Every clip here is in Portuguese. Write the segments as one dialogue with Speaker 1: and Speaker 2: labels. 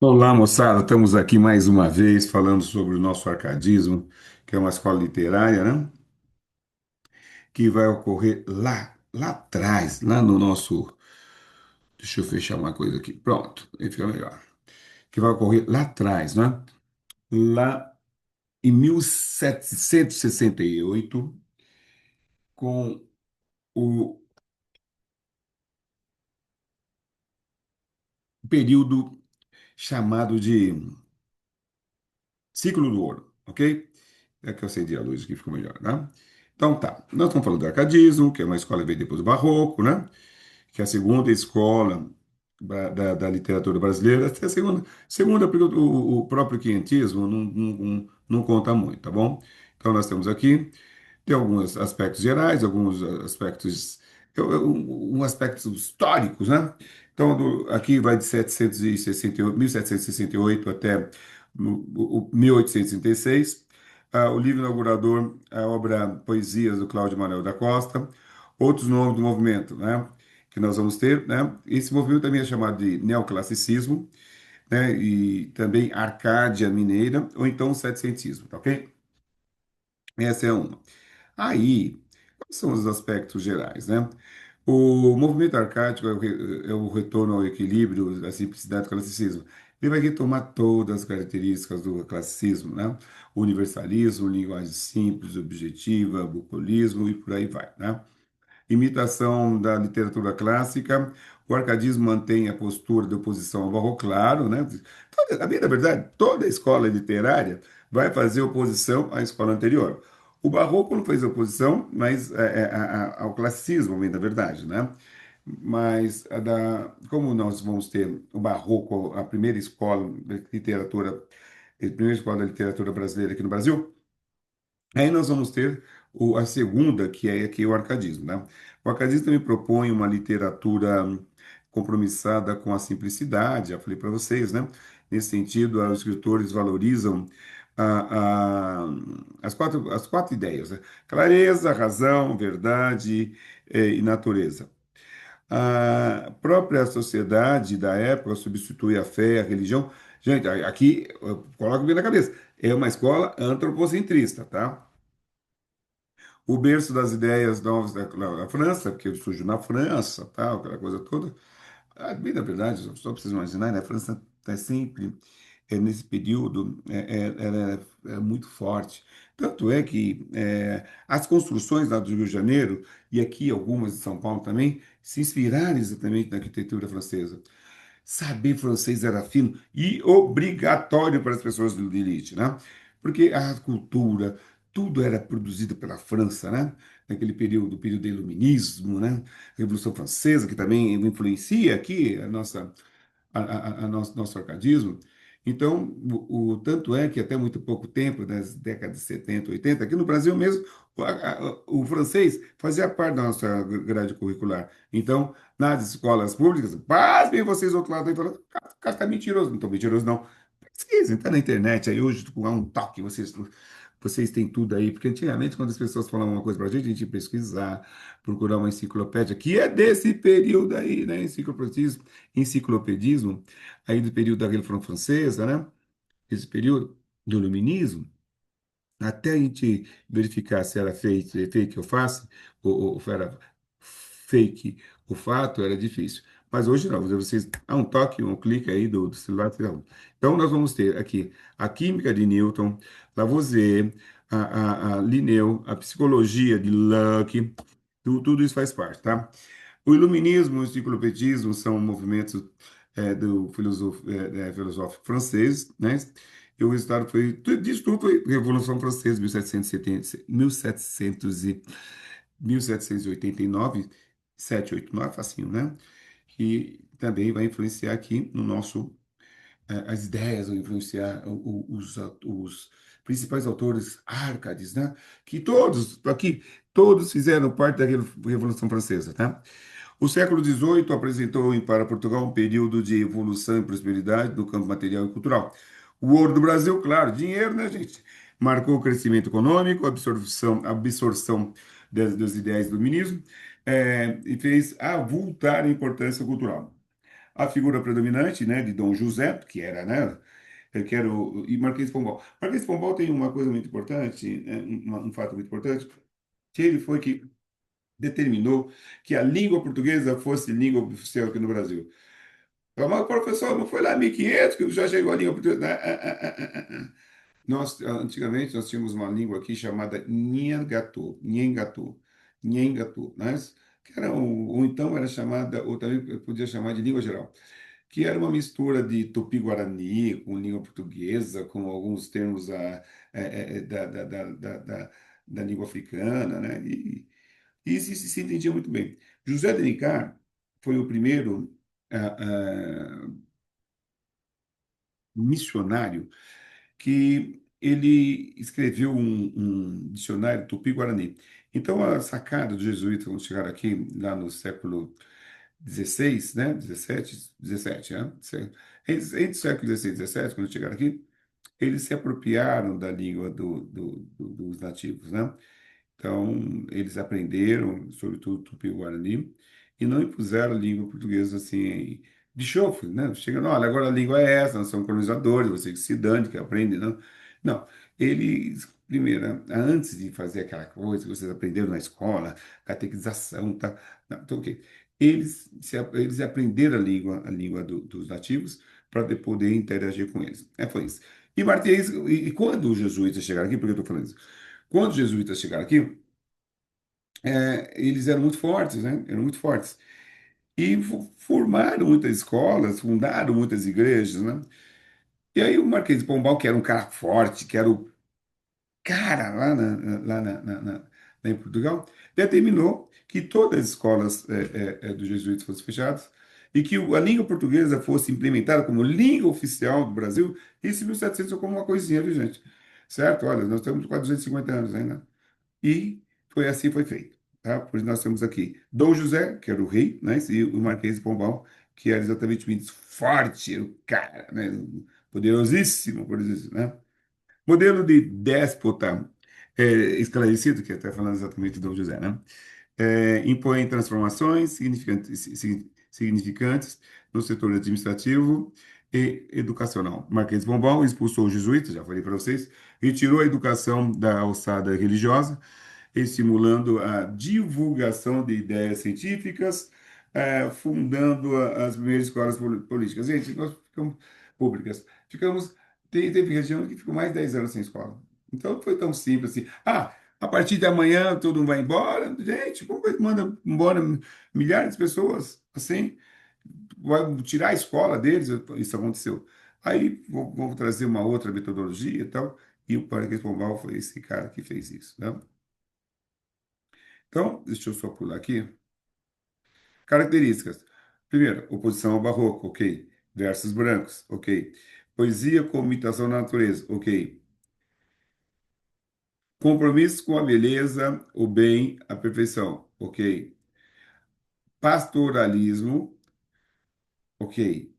Speaker 1: Olá, moçada, estamos aqui mais uma vez falando sobre o nosso arcadismo, que é uma escola literária, né? Que vai ocorrer lá atrás, lá no nosso. Deixa eu fechar uma coisa aqui. Pronto, aí fica melhor. Que vai ocorrer lá atrás, né? Lá em 1768, com o período chamado de Ciclo do Ouro, ok? É que eu acendi a luz aqui, ficou melhor, né? Então tá, nós estamos falando do arcadismo, que é uma escola que veio depois do Barroco, né? Que é a segunda escola da literatura brasileira, até a segunda porque o próprio quinhentismo não conta muito, tá bom? Então nós temos aqui, tem alguns aspectos gerais, alguns aspectos, aspectos históricos, né? Então aqui vai de 768, 1768 até 1836. O livro inaugurador, a obra Poesias do Cláudio Manuel da Costa, outros nomes do movimento, né? Que nós vamos ter, né? Esse movimento também é chamado de neoclassicismo, né? E também Arcádia Mineira, ou então setecentismo, tá ok? Essa é uma. Aí, quais são os aspectos gerais, né? O movimento arcádico é o retorno ao equilíbrio, à simplicidade do classicismo. Ele vai retomar todas as características do classicismo, né? Universalismo, linguagem simples, objetiva, bucolismo e por aí vai, né? Imitação da literatura clássica. O arcadismo mantém a postura de oposição ao barroco, claro, né? A bem da verdade, toda escola literária vai fazer oposição à escola anterior. O barroco não fez oposição, mas ao classicismo, bem da verdade, né? Mas como nós vamos ter o barroco, a primeira escola de literatura, a primeira escola da literatura brasileira aqui no Brasil, aí nós vamos ter a segunda, que é aqui o arcadismo, né? O arcadismo também propõe uma literatura compromissada com a simplicidade, já falei para vocês, né? Nesse sentido, os escritores valorizam a- a- as quatro ideias, né? Clareza, razão, verdade, e natureza. A própria sociedade da época substitui a fé, a religião. Gente, aqui, coloca bem na cabeça, é uma escola antropocentrista, tá? O berço das ideias novas da França, porque surgiu na França, tal, aquela coisa toda. Bem, na verdade, só para vocês imaginarem, né, a França está sempre, nesse período, ela é muito forte. Tanto é que as construções lá do Rio de Janeiro, e aqui algumas de São Paulo também, se inspiraram exatamente na arquitetura francesa. Saber francês era fino e obrigatório para as pessoas de elite, né? Porque a cultura, tudo era produzido pela França, né? Naquele período, o período do Iluminismo, né? Revolução Francesa, que também influencia aqui nosso arcadismo. Então, tanto é que até muito pouco tempo, nas décadas de 70, 80, aqui no Brasil mesmo, o francês fazia parte da nossa grade curricular. Então, nas escolas públicas, pasmem vocês do outro lado aí falando, cara, tá mentiroso. Não tô mentiroso, não. Pesquisem, tá na internet aí hoje, com um toque, vocês têm tudo aí. Porque antigamente, quando as pessoas falavam uma coisa pra gente ia pesquisar, procurar uma enciclopédia, que é desse período aí, né? Enciclopedismo, aí do período da Revolução Francesa, né? Esse período do Iluminismo, até a gente verificar se era fake ou face, ou era fake o fato, era difícil. Mas hoje não, vocês dá um toque, um clique aí do celular. Então nós vamos ter aqui a química de Newton, Lavoisier, a Linneu, a psicologia de Locke, tudo isso faz parte, tá? O iluminismo e o enciclopedismo são movimentos do filosófico francês, né? E o resultado foi, tudo disso tudo foi Revolução Francesa, 1770, 1789, 789, facinho, né? Que também vai influenciar aqui no nosso, as ideias, vão influenciar os principais autores árcades, né? Que todos, aqui, todos fizeram parte da Revolução Francesa, tá? O século XVIII apresentou para Portugal um período de evolução e prosperidade no campo material e cultural. O ouro do Brasil, claro, dinheiro, né, gente? Marcou o crescimento econômico, absorção dos ideais do iluminismo, e fez avultar a importância cultural. a figura predominante, né, de Dom José, que era, né, que era e Marquês de Pombal. Marquês de Pombal tem uma coisa muito importante, um fato muito importante, que ele foi que determinou que a língua portuguesa fosse língua oficial aqui no Brasil. Mas, professor, não foi lá em 1500 que já chegou a língua portuguesa? Nós, antigamente, nós tínhamos uma língua aqui chamada Nhengato, né? Que era, ou então era chamada, ou também podia chamar de língua geral, que era uma mistura de tupi-guarani com língua portuguesa, com alguns termos da língua africana, né? E se entendia muito bem. José de Alencar foi o primeiro ah, ah, missionário que ele escreveu um dicionário tupi-guarani. Então, a sacada dos jesuítas, quando chegaram aqui, lá no século XVI, né? 17, né? Entre o século XVI e XVII, quando chegaram aqui, eles se apropriaram da língua dos nativos, né? Então, eles aprenderam, sobretudo tupi-guarani, e não impuseram a língua portuguesa assim, de chofre, né? Chegando, olha, agora a língua é essa, nós somos colonizadores, você que se dane, que aprende, não. Não, eles, primeiro, antes de fazer aquela coisa que vocês aprenderam na escola, catequização, tá? Não, então, ok. Eles aprenderam a língua dos nativos para poder interagir com eles. Foi isso. E Martins, e quando os jesuítas chegaram aqui, por que eu estou falando isso? Quando os jesuítas chegaram aqui, eles eram muito fortes, né? Eram muito fortes. E formaram muitas escolas, fundaram muitas igrejas, né? E aí o Marquês de Pombal, que era um cara forte, que era o cara lá em Portugal, determinou que todas as escolas dos jesuítas fossem fechadas e que a língua portuguesa fosse implementada como língua oficial do Brasil, isso em 1700 como uma coisinha, viu, gente? Certo? Olha, nós estamos com 250 anos ainda. E foi assim foi feito, tá? Por isso nós temos aqui Dom José, que era o rei, né? E o Marquês de Pombal, que era exatamente o forte, era o cara, né? Poderosíssimo, por isso, né? Modelo de déspota esclarecido, que está falando exatamente de Dom José, né? Impõe transformações significantes no setor administrativo e educacional. Marquês de Pombal expulsou os jesuítas, já falei para vocês, retirou a educação da alçada religiosa, estimulando a divulgação de ideias científicas, fundando as primeiras escolas políticas. Gente, nós ficamos públicas. Teve região que ficou mais de 10 anos sem escola. Então, não foi tão simples assim. Ah, a partir de amanhã todo mundo vai embora. Gente, como é que manda embora milhares de pessoas assim? Vai tirar a escola deles? Isso aconteceu. Aí vou trazer uma outra metodologia e tal. E o Parque Pombal foi esse cara que fez isso, né? Então, deixa eu só pular aqui. Características. Primeiro, oposição ao barroco, ok. Versos brancos, ok. Poesia como imitação da natureza, ok. Compromisso com a beleza, o bem, a perfeição, ok. Pastoralismo, ok.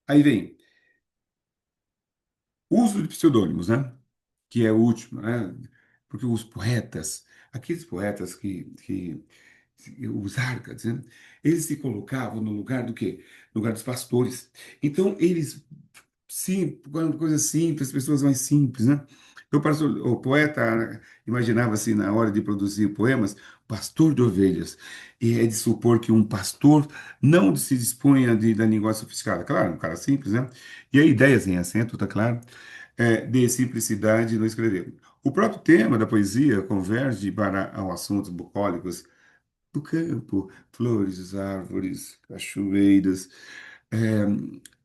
Speaker 1: Aí vem uso de pseudônimos, né? Que é o último, né? Porque os poetas, aqueles poetas os árcades, né? Eles se colocavam no lugar do quê? No lugar dos pastores. Então, eles sim, coisas simples, pessoas mais simples, né? Então, o poeta imaginava assim, na hora de produzir poemas, pastor de ovelhas. E é de supor que um pastor não se dispunha da linguagem sofisticada. Claro, um cara simples, né? E a ideias em acento, tá claro? De simplicidade no escrever. O próprio tema da poesia converge para ao assuntos bucólicos do campo, flores, árvores, cachoeiras, é,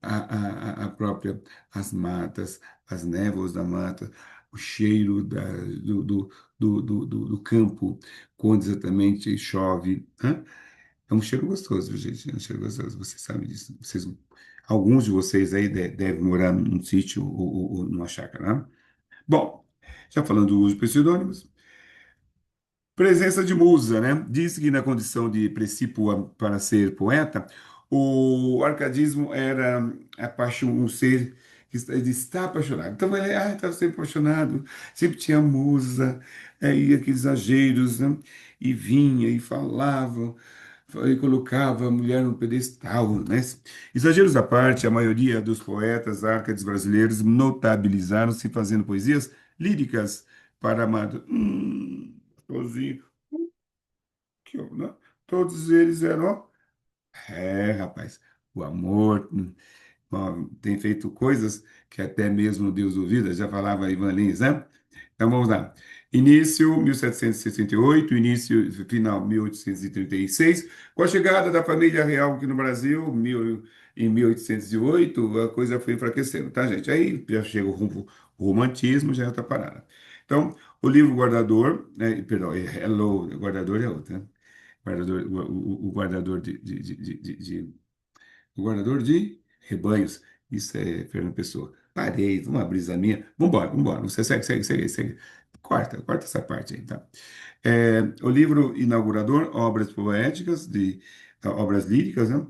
Speaker 1: a própria, as matas, as névoas da mata, o cheiro do campo, quando exatamente chove, né? É um cheiro gostoso, viu, gente, é um cheiro gostoso, vocês sabem disso. Alguns de vocês aí devem morar num sítio ou numa chácara, né? Bom, já falando do uso de pseudônimos, presença de musa, né? Diz que na condição de precípua para ser poeta, o arcadismo era a paixão, um ser ele está apaixonado. Então ele estava sempre apaixonado, sempre tinha musa, e aqueles exageros, né? E vinha e falava. e colocava a mulher no pedestal, né? Exageros à parte, a maioria dos poetas árcades brasileiros notabilizaram-se fazendo poesias líricas para amado. Todos, né? Todos eles eram. Rapaz, o amor. Ó, tem feito coisas que até mesmo Deus duvida, já falava Ivan Lins, né? Então vamos lá. Início 1768, início final 1836. Com a chegada da família real aqui no Brasil, em 1808, a coisa foi enfraquecendo, tá, gente? Aí já chega o romantismo, já é outra parada. Então, o livro Guardador, perdão, Hello, Guardador é outro, né? Guardador, o guardador o guardador de rebanhos. Isso é Fernando Pessoa. Parei, uma brisa minha. Vambora, vambora. Você segue. Corta essa parte aí, tá? O livro inaugurador, Obras Poéticas, obras líricas, né?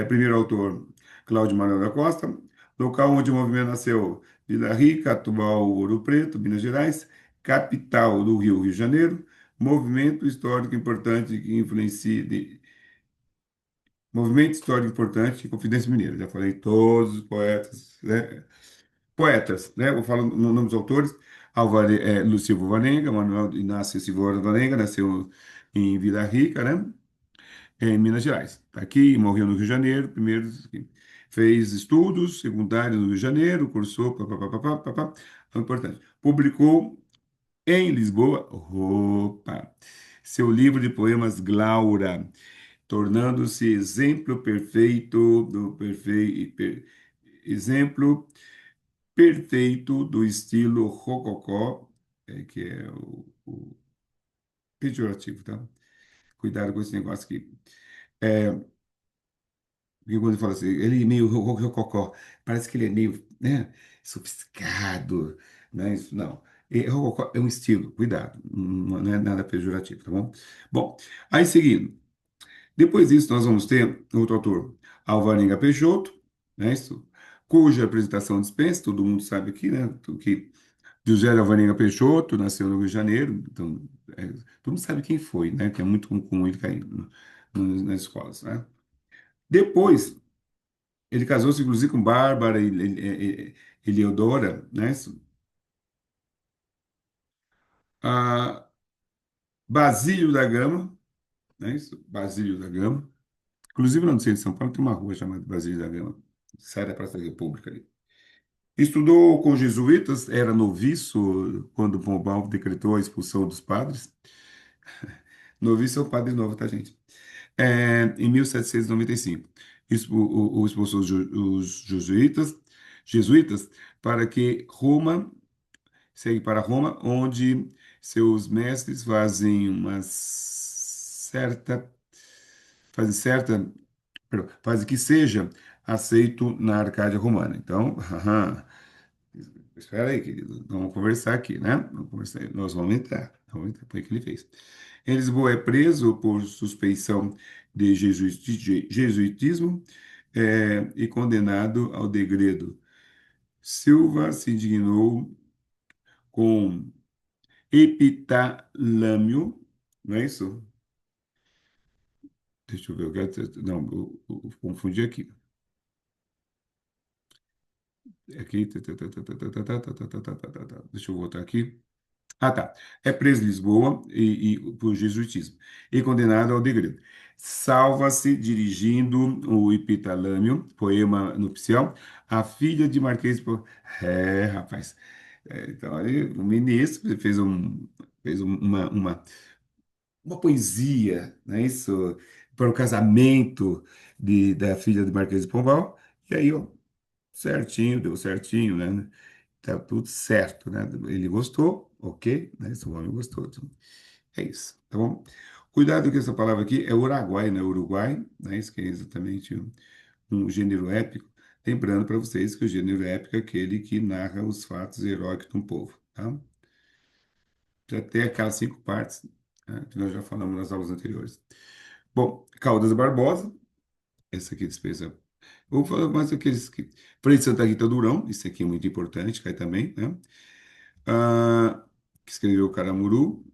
Speaker 1: Primeiro autor, Cláudio Manuel da Costa. Local onde o movimento nasceu, Vila Rica, atual Ouro Preto, Minas Gerais. Capital do Rio de Janeiro. Movimento histórico importante que influencia, movimento histórico importante, Confidência Mineira. Já falei todos os poetas, né? Poetas, né? Vou falar no nome dos autores. Lúcio Silva Varenga, Manuel Inácio Silva Varenga, nasceu em Vila Rica, né? Em Minas Gerais. Tá aqui, morreu no Rio de Janeiro, primeiro, fez estudos secundários no Rio de Janeiro, cursou, papapá, papá, importante. Publicou em Lisboa, opa, seu livro de poemas Glaura, tornando-se exemplo perfeito exemplo perfeito do estilo rococó, que é o pejorativo, tá? Cuidado com esse negócio aqui. Porque quando fala assim, ele é meio rococó, parece que ele é meio, né, sofisticado, né? Não. Rococó é um estilo, cuidado, não é nada pejorativo, tá bom? Bom, aí seguindo. Depois disso, nós vamos ter outro autor, Alvarenga Peixoto, né, isso, cuja apresentação dispensa, todo mundo sabe aqui, né, que José Alvarenga Peixoto nasceu no Rio de Janeiro, então, todo mundo sabe quem foi, né, que é muito comum ele cair nas escolas, né. Depois, ele casou-se, inclusive, com Bárbara Eliodora, né, isso, a Basílio da Gama, né, isso, Basílio da Gama, inclusive no centro de São Paulo tem uma rua chamada Basílio da Gama, sai da Praça da República ali. Estudou com jesuítas, era noviço quando Pombal decretou a expulsão dos padres. Noviço é o padre novo, tá, gente? Em 1795, expulsou os jesuítas para que Roma, segue para Roma, onde seus mestres fazem perdão, fazem que seja aceito na Arcádia Romana. Então, espera aí, querido. Vamos conversar aqui, né? Vamos conversar. Nós vamos entrar. Foi o que ele fez. Em Lisboa é preso por suspeição de jesuitismo e condenado ao degredo. Silva se indignou com epitalâmio, não é isso? Deixa eu ver, não, eu confundi aqui. Aqui, deixa eu voltar aqui. Ah, tá. É preso em Lisboa por jesuitismo e condenado ao degredo. Salva-se dirigindo o Epitalâmio, poema nupcial, a filha de Marquês de rapaz. Então, aí, o ministro fez uma poesia, né, isso, para o casamento da filha de Marquês de Pombal. E aí, ó, certinho, deu certinho, né? Tá tudo certo, né? Ele gostou, ok, né? Esse homem gostou. Então, é isso, tá bom? Cuidado que essa palavra aqui é Uruguai, né? Uruguai, né? Isso que é exatamente um gênero épico. Lembrando para vocês que o gênero épico é aquele que narra os fatos heróicos de um povo, tá? Já tem aquelas 5 partes, né, que nós já falamos nas aulas anteriores. Bom, Caldas Barbosa, essa aqui dispensa. Vou falar mais aqueles que. Frei de Santa Rita Durão, isso aqui é muito importante, cai também, né? Ah, que escreveu Caramuru,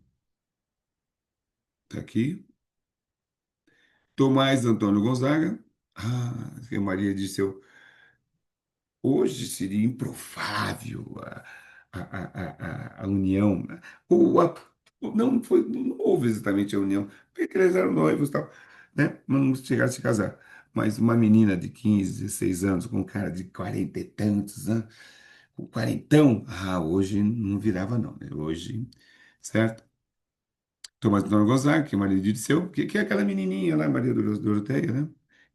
Speaker 1: tá aqui. Tomás Antônio Gonzaga. Ah, que Maria de seu. Hoje seria improvável a união, né? Ou não foi, não houve exatamente a união, porque eles eram noivos e tal, né? Mas não chegaram a se casar. Mas uma menina de 15, 16 anos, com um cara de 40 e tantos, né? Com quarentão, hoje não virava não, né? Hoje, certo? Tomás Antônio Gonzaga, que é marido de Dirceu, que é aquela menininha lá, Maria Doroteia, né?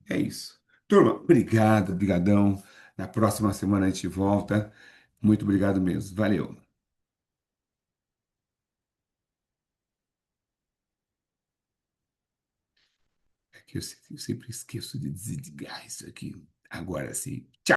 Speaker 1: É isso. Turma, obrigado, brigadão. Na próxima semana a gente volta. Muito obrigado mesmo. Valeu. É que eu sempre esqueço de desligar isso aqui. Agora sim. Tchau.